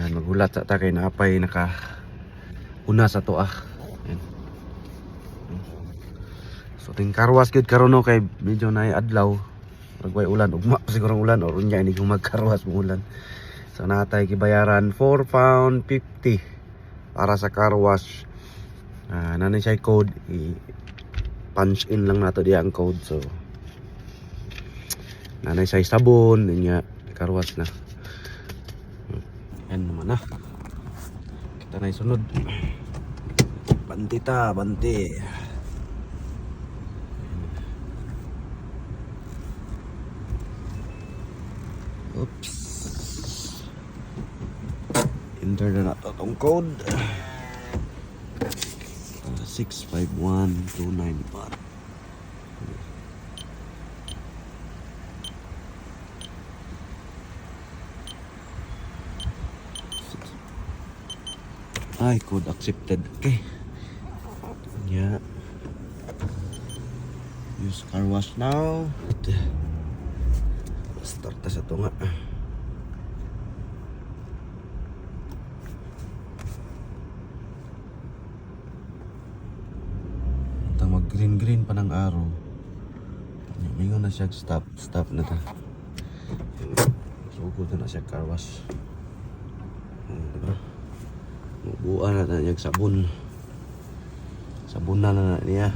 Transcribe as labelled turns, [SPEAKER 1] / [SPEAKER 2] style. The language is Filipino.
[SPEAKER 1] Magulat ta kay naapay naka una sa to Ayan. So ting karwas gid karon no kay medyo naay adlaw. Pagway ulan ugma siguro ulan or unya ini kung magkarwas mo ulan. So natay gibayaran 4 pound 50 para sa car wash. Nanay siya code punch in lang nato diya ang code. So nanay siya sabon niya car wash na. Yan naman kita na isunod. Banti ta, banti. Oops. Enter na nato tong code. 651291. Ay, code accepted. Okay. Yeah. Use car wash now. Start ta sa ito nga. Mag green pa ng araw. Mingon na siya stop na ta. Sugod na siya car wash. Diba? Buuan na niya sabon. Sabon na niya.